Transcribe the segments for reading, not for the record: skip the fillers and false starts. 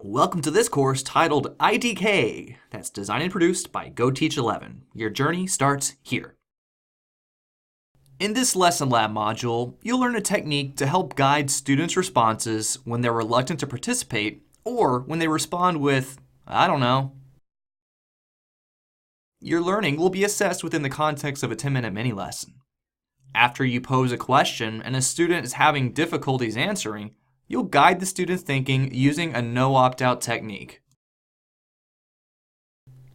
Welcome to this course titled IDK, that's designed and produced by GoTeach11. Your journey starts here. In this lesson lab module, you'll learn a technique to help guide students' responses when they're reluctant to participate or when they respond with, I don't know. Your learning will be assessed within the context of a 10-minute mini-lesson. After you pose a question and a student is having difficulties answering, you'll guide the student's thinking using a no opt-out technique.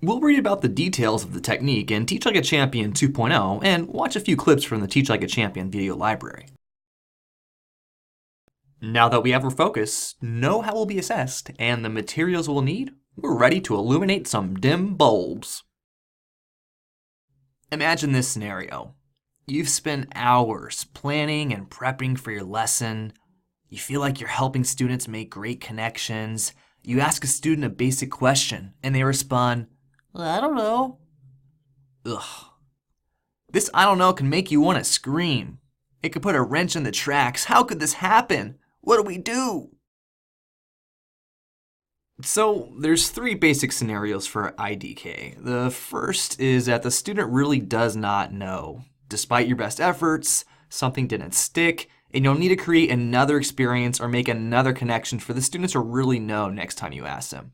We'll read about the details of the technique in Teach Like a Champion 2.0 and watch a few clips from the Teach Like a Champion video library. Now that we have our focus, know how we'll be assessed, and the materials we'll need, we're ready to illuminate some dim bulbs. Imagine this scenario. You've spent hours planning and prepping for your lesson. You feel like you're helping students make great connections. You ask a student a basic question, and they respond, I don't know. Ugh. This I don't know can make you want to scream. It could put a wrench in the tracks. How could this happen? What do we do? So there's three basic scenarios for IDK. The first is that the student really does not know. Despite your best efforts, something didn't stick, and you'll need to create another experience or make another connection for the student to really know next time you ask them.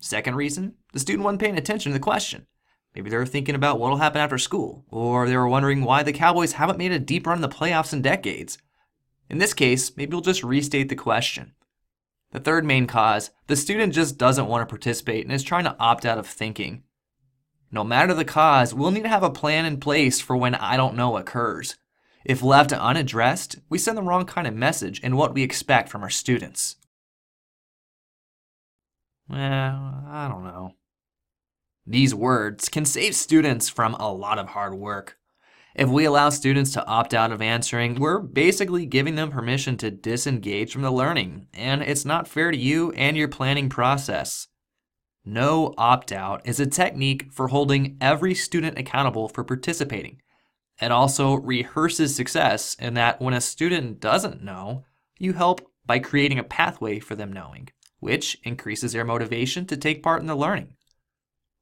Second reason, the student wasn't paying attention to the question. Maybe they were thinking about what will happen after school, or they were wondering why the Cowboys haven't made a deep run in the playoffs in decades. In this case, maybe we'll just restate the question. The third main cause, the student just doesn't want to participate and is trying to opt out of thinking. No matter the cause, we'll need to have a plan in place for when I don't know occurs. If left unaddressed, we send the wrong kind of message in what we expect from our students. I don't know. These words can save students from a lot of hard work. If we allow students to opt out of answering, we're basically giving them permission to disengage from the learning, and it's not fair to you and your planning process. No opt-out is a technique for holding every student accountable for participating. It also rehearses success in that when a student doesn't know, you help by creating a pathway for them knowing, which increases their motivation to take part in the learning.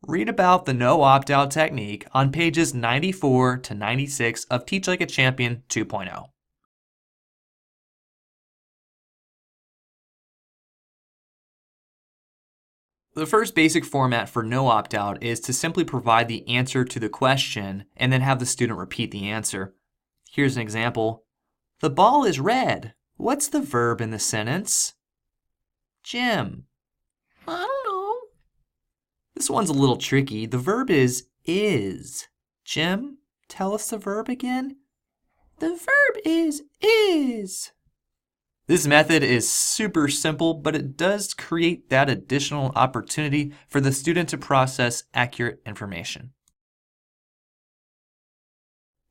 Read about the no opt-out technique on pages 94 to 96 of Teach Like a Champion 2.0. The first basic format for no opt-out is to simply provide the answer to the question and then have the student repeat the answer. Here's an example. The ball is red. What's the verb in the sentence? Jim. I don't know. This one's a little tricky. The verb is. Jim, tell us the verb again. The verb is. This method is super simple, but it does create that additional opportunity for the student to process accurate information.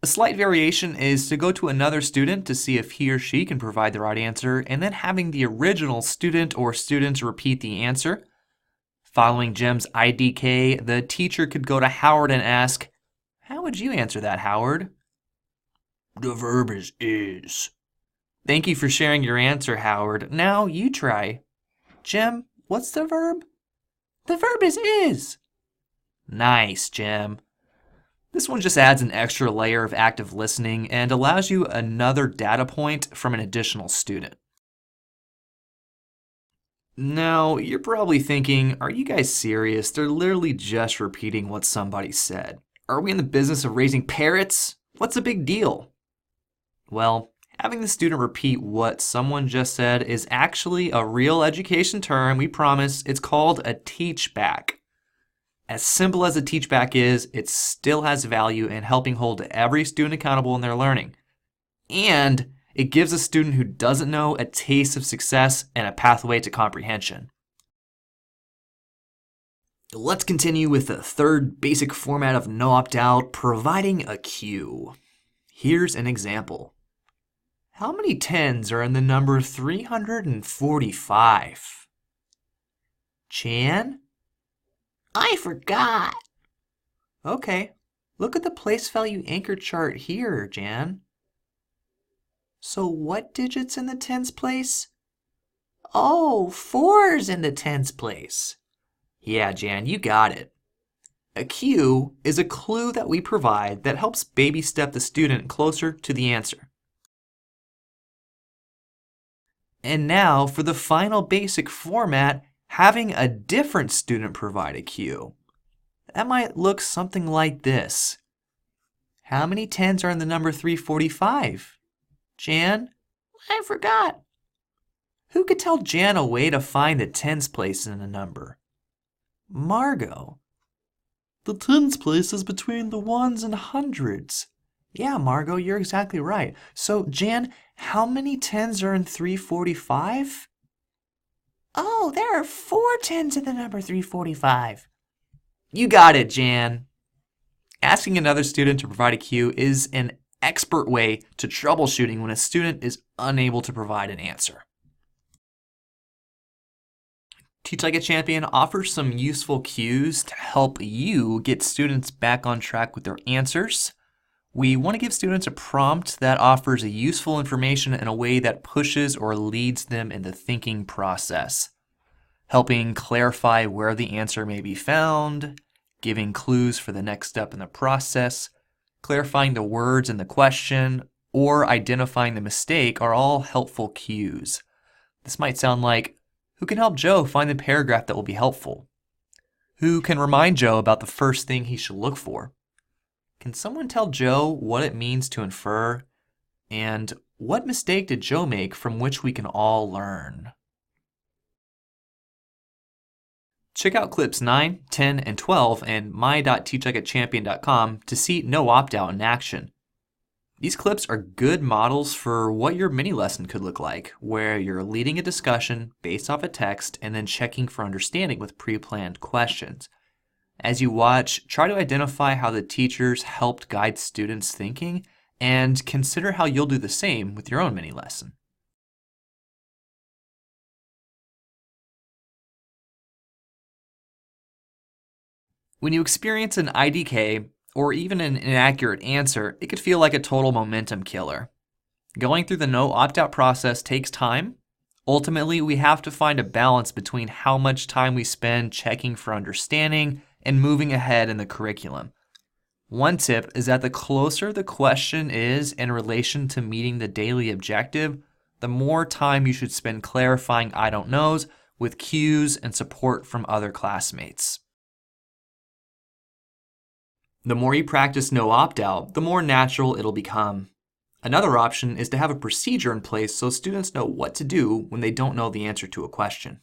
A slight variation is to go to another student to see if he or she can provide the right answer, and then having the original student or students repeat the answer. Following Jim's IDK, the teacher could go to Howard and ask, how would you answer that, Howard? The verb is. Thank you for sharing your answer, Howard. Now you try. Jim, what's the verb? The verb is. Nice, Jim. This one just adds an extra layer of active listening and allows you another data point from an additional student. Now, you're probably thinking, are you guys serious? They're literally just repeating what somebody said. Are we in the business of raising parrots? What's the big deal? Well, having the student repeat what someone just said is actually a real education term, we promise. It's called a teach back. As simple as a teach back is, it still has value in helping hold every student accountable in their learning. And it gives a student who doesn't know a taste of success and a pathway to comprehension. Let's continue with the third basic format of no opt-out, providing a cue. Here's an example. How many tens are in the number 345? Chan? I forgot. Okay, look at the place value anchor chart here, Jan. So what digit's in the tens place? Oh, 4's in the tens place. Yeah, Jan, you got it. A cue is a clue that we provide that helps baby step the student closer to the answer. And now for the final basic format, having a different student provide a cue. That might look something like this. How many tens are in the number 345? Jan? I forgot. Who could tell Jan a way to find the tens place in a number? Margot. The tens place is between the ones and hundreds. Yeah, Margot, you're exactly right. So, Jan, how many tens are in 345? Oh, there are 4 tens in the number 345. You got it, Jan. Asking another student to provide a cue is an expert way to troubleshooting when a student is unable to provide an answer. Teach Like a Champion offers some useful cues to help you get students back on track with their answers. We want to give students a prompt that offers useful information in a way that pushes or leads them in the thinking process, helping clarify where the answer may be found, giving clues for the next step in the process, clarifying the words in the question, or identifying the mistake are all helpful cues. This might sound like, who can help Joe find the paragraph that will be helpful? Who can remind Joe about the first thing he should look for? Can someone tell Joe what it means to infer? And what mistake did Joe make from which we can all learn? Check out clips 9, 10, and 12 and my.teachlikeachampion.com to see no opt-out in action. These clips are good models for what your mini lesson could look like, where you're leading a discussion based off a text and then checking for understanding with pre-planned questions. As you watch, try to identify how the teachers helped guide students' thinking and consider how you'll do the same with your own mini lesson. When you experience an IDK, or even an inaccurate answer, it could feel like a total momentum killer. Going through the no opt-out process takes time. Ultimately, we have to find a balance between how much time we spend checking for understanding and moving ahead in the curriculum. One tip is that the closer the question is in relation to meeting the daily objective, the more time you should spend clarifying I don't knows with cues and support from other classmates. The more you practice no opt-out, the more natural it'll become. Another option is to have a procedure in place so students know what to do when they don't know the answer to a question.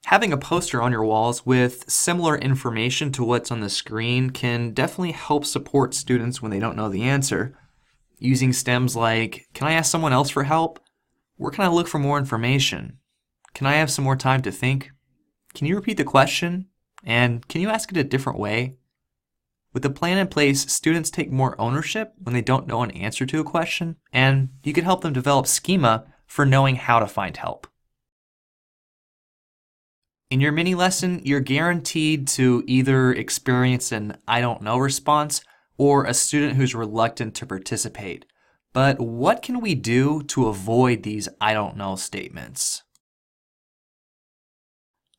Having a poster on your walls with similar information to what's on the screen can definitely help support students when they don't know the answer. Using stems like, can I ask someone else for help? Where can I look for more information? Can I have some more time to think? Can you repeat the question? And can you ask it a different way? With a plan in place, students take more ownership when they don't know an answer to a question, and you can help them develop schema for knowing how to find help. In your mini lesson, you're guaranteed to either experience an I don't know response or a student who's reluctant to participate. But what can we do to avoid these I don't know statements?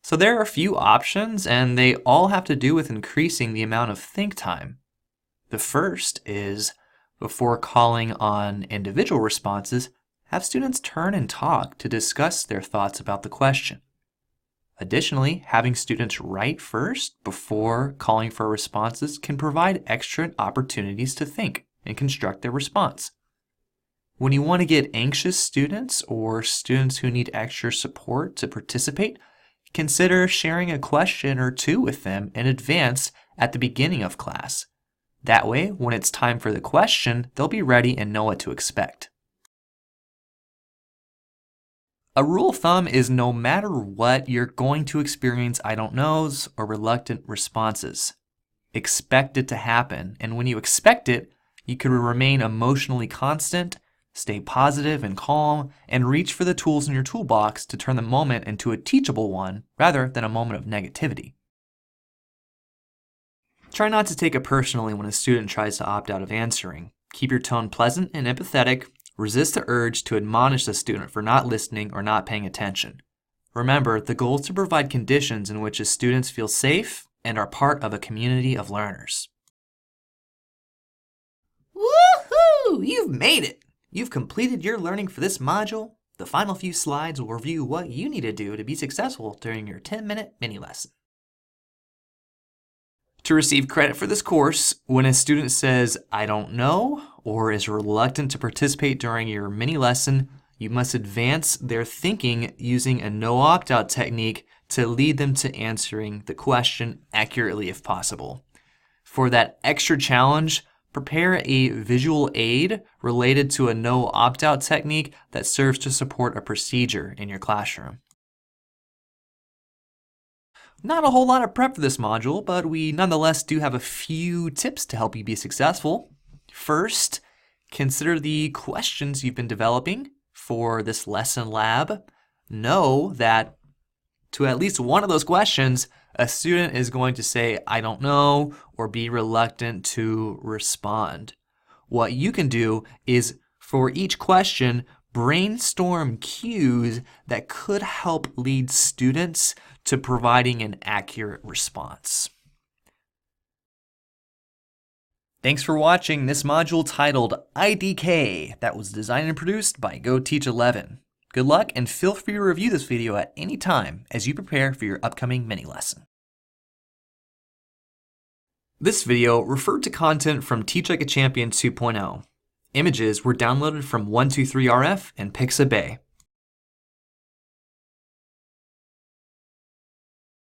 So there are a few options, and they all have to do with increasing the amount of think time. The first is, before calling on individual responses, have students turn and talk to discuss their thoughts about the question. Additionally, having students write first before calling for responses can provide extra opportunities to think and construct their response. When you want to get anxious students or students who need extra support to participate, consider sharing a question or two with them in advance at the beginning of class. That way, when it's time for the question, they'll be ready and know what to expect. A rule of thumb is no matter what, you're going to experience I don't knows or reluctant responses. Expect it to happen, and when you expect it, you can remain emotionally constant, stay positive and calm, and reach for the tools in your toolbox to turn the moment into a teachable one rather than a moment of negativity. Try not to take it personally when a student tries to opt out of answering. Keep your tone pleasant and empathetic, Resist the urge to admonish the student for not listening or not paying attention. Remember, the goal is to provide conditions in which the students feel safe and are part of a community of learners. Woohoo! You've made it! You've completed your learning for this module. The final few slides will review what you need to do to be successful during your 10-minute mini lesson. To receive credit for this course, when a student says, "I don't know," or is reluctant to participate during your mini lesson, you must advance their thinking using a no opt-out technique to lead them to answering the question accurately if possible. For that extra challenge, prepare a visual aid related to a no opt-out technique that serves to support a procedure in your classroom. Not a whole lot of prep for this module, but we nonetheless do have a few tips to help you be successful. First, consider the questions you've been developing for this lesson lab. Know that to at least one of those questions, a student is going to say, "I don't know," or be reluctant to respond. What you can do is, for each question, brainstorm cues that could help lead students to providing an accurate response. Thanks for watching this module titled IDK that was designed and produced by GoTeach11. Good luck, and feel free to review this video at any time as you prepare for your upcoming mini lesson. This video referred to content from Teach Like a Champion 2.0. Images were downloaded from 123RF and Pixabay.